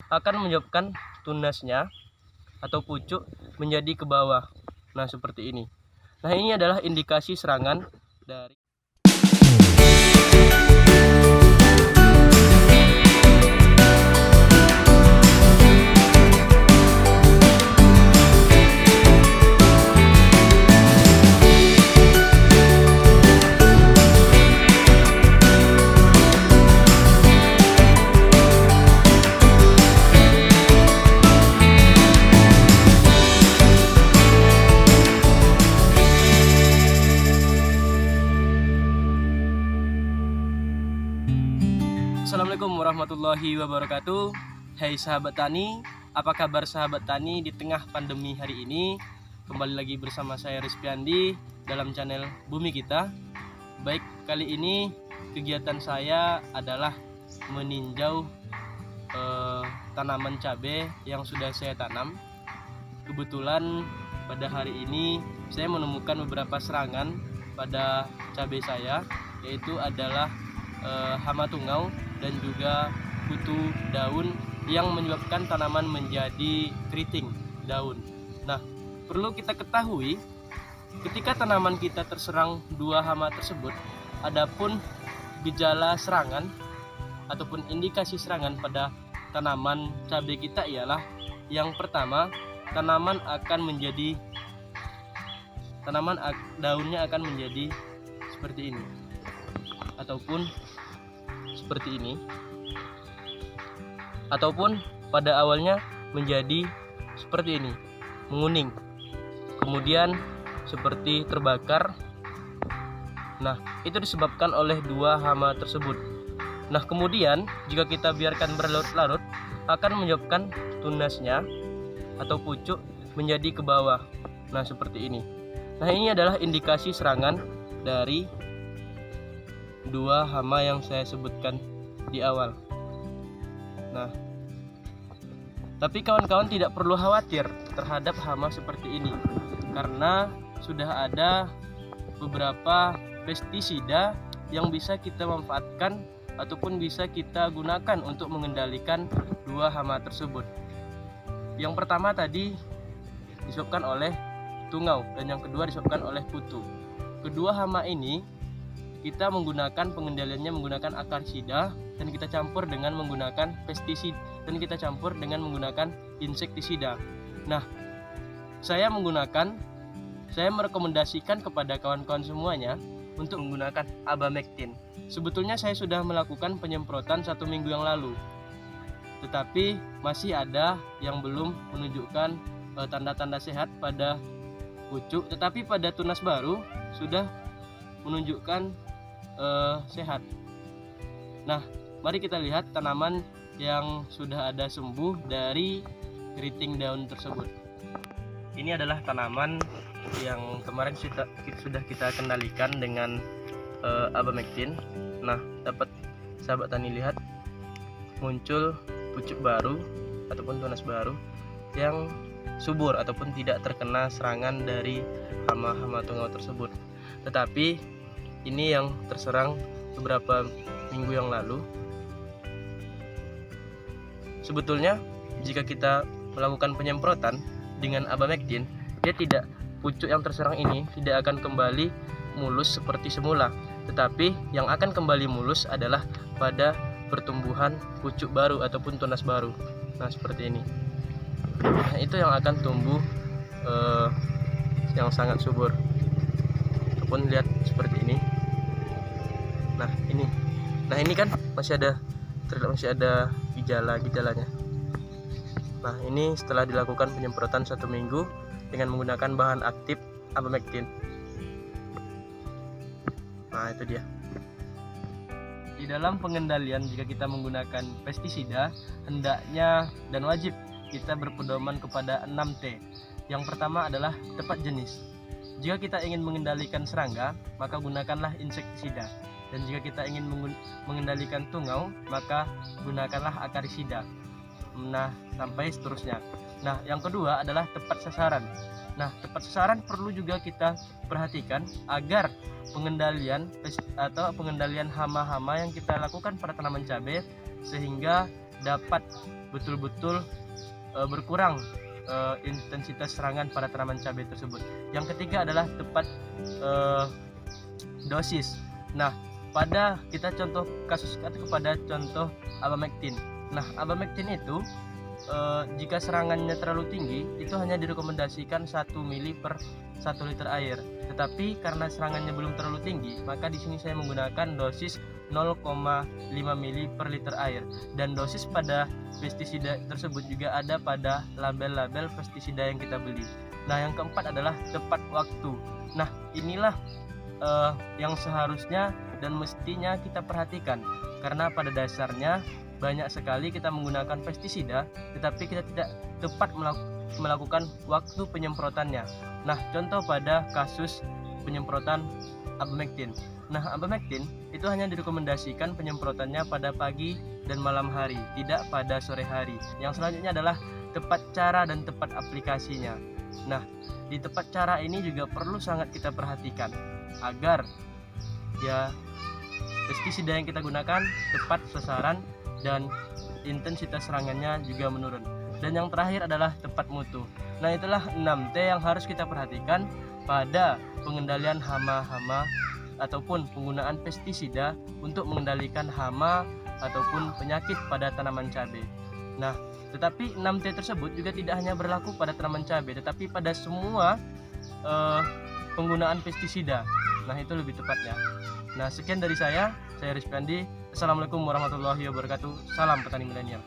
akan menyebabkan tunasnya atau pucuk menjadi ke bawah. Nah, seperti ini. Nah, ini adalah indikasi serangan dari Assalamualaikum warahmatullahi wabarakatuh. Hai sahabat tani, apa kabar sahabat tani di tengah pandemi hari ini? Kembali lagi bersama saya Rizky Andi dalam channel Bumi Kita. Baik, kali ini kegiatan saya adalah meninjau tanaman cabai yang sudah saya tanam. Kebetulan pada hari ini saya menemukan beberapa serangan pada cabai saya, yaitu adalah hama tungau dan juga kutu daun yang menyebabkan tanaman menjadi keriting daun. Nah, perlu kita ketahui ketika tanaman kita terserang dua hama tersebut, adapun gejala serangan ataupun indikasi serangan pada tanaman cabai kita ialah yang pertama, daunnya akan menjadi seperti ini ataupun seperti ini, ataupun pada awalnya menjadi seperti ini, menguning, kemudian seperti terbakar. Nah, itu disebabkan oleh dua hama tersebut. Nah, kemudian jika kita biarkan berlarut-larut akan menyebabkan tunasnya atau pucuk menjadi ke bawah. Nah, seperti ini. Nah, ini adalah indikasi serangan dari dua hama yang saya sebutkan di awal. Nah, tapi kawan-kawan tidak perlu khawatir terhadap hama seperti ini, karena sudah ada beberapa pestisida yang bisa kita manfaatkan ataupun bisa kita gunakan untuk mengendalikan dua hama tersebut. Yang pertama tadi disebabkan oleh tungau dan yang kedua disebabkan oleh kutu. Kedua hama ini kita menggunakan pengendaliannya menggunakan akarsida dan kita campur dengan menggunakan pestisida dan kita campur dengan menggunakan insektisida. Nah, saya merekomendasikan kepada kawan-kawan semuanya untuk menggunakan abamectin. Sebetulnya saya sudah melakukan penyemprotan 1 minggu yang lalu, tetapi masih ada yang belum menunjukkan tanda-tanda sehat pada pucuk, tetapi pada tunas baru sudah menunjukkan sehat. Nah, mari kita lihat tanaman yang sudah ada sembuh dari keriting daun tersebut. Ini adalah tanaman yang kemarin sudah kita kendalikan dengan abamectin. Nah, dapat sahabat tani lihat muncul pucuk baru ataupun tunas baru yang subur ataupun tidak terkena serangan dari hama-hama tungau tersebut. Tetapi ini yang terserang beberapa minggu yang lalu. Sebetulnya jika kita melakukan penyemprotan dengan abamectin, pucuk yang terserang ini tidak akan kembali mulus seperti semula, tetapi yang akan kembali mulus adalah pada pertumbuhan pucuk baru ataupun tunas baru. Nah, seperti ini. Nah, itu yang akan tumbuh yang sangat subur. Ataupun lihat seperti ini. Nah, ini kan masih ada gejalanya. Nah, ini setelah dilakukan penyemprotan 1 minggu dengan menggunakan bahan aktif abamectin. Nah, itu dia. Di dalam pengendalian jika kita menggunakan pestisida, hendaknya dan wajib kita berpedoman kepada 6T. Yang pertama adalah tepat jenis. Jika kita ingin mengendalikan serangga, maka gunakanlah insektisida. Dan jika kita ingin mengendalikan tungau, maka gunakanlah akarisida. Nah, sampai seterusnya. Nah, yang kedua adalah tepat sasaran. Nah, tepat sasaran perlu juga kita perhatikan agar pengendalian hama-hama yang kita lakukan pada tanaman cabai sehingga dapat betul-betul berkurang intensitas serangan pada tanaman cabai tersebut. Yang ketiga adalah tepat dosis. Nah, pada kita contoh kasus kepada contoh abamectin. Nah, abamectin itu jika serangannya terlalu tinggi itu hanya direkomendasikan 1 mili per 1 liter air. Tetapi karena serangannya belum terlalu tinggi, maka di sini saya menggunakan dosis 0,5 mili per liter air. Dan dosis pada pestisida tersebut juga ada pada label-label pestisida yang kita beli. Nah, yang keempat adalah tepat waktu. Nah, inilah yang seharusnya dan mestinya kita perhatikan, karena pada dasarnya banyak sekali kita menggunakan pestisida tetapi kita tidak tepat melakukan waktu penyemprotannya. Nah, contoh pada kasus penyemprotan abamectin. Nah, abamectin itu hanya direkomendasikan penyemprotannya pada pagi dan malam hari, tidak pada sore hari. Yang selanjutnya adalah tepat cara dan tepat aplikasinya. Nah, di tepat cara ini juga perlu sangat kita perhatikan agar ya pestisida yang kita gunakan tepat sasaran dan intensitas serangannya juga menurun. Dan yang terakhir adalah tepat mutu. Nah, itulah 6T yang harus kita perhatikan pada pengendalian hama-hama ataupun penggunaan pestisida untuk mengendalikan hama ataupun penyakit pada tanaman cabai. Nah, tetapi 6T tersebut juga tidak hanya berlaku pada tanaman cabai, tetapi pada semua penggunaan pestisida. Nah, itu lebih tepatnya. Nah, sekian dari saya Rizky Andi. Assalamualaikum warahmatullahi wabarakatuh. Salam petani milenial.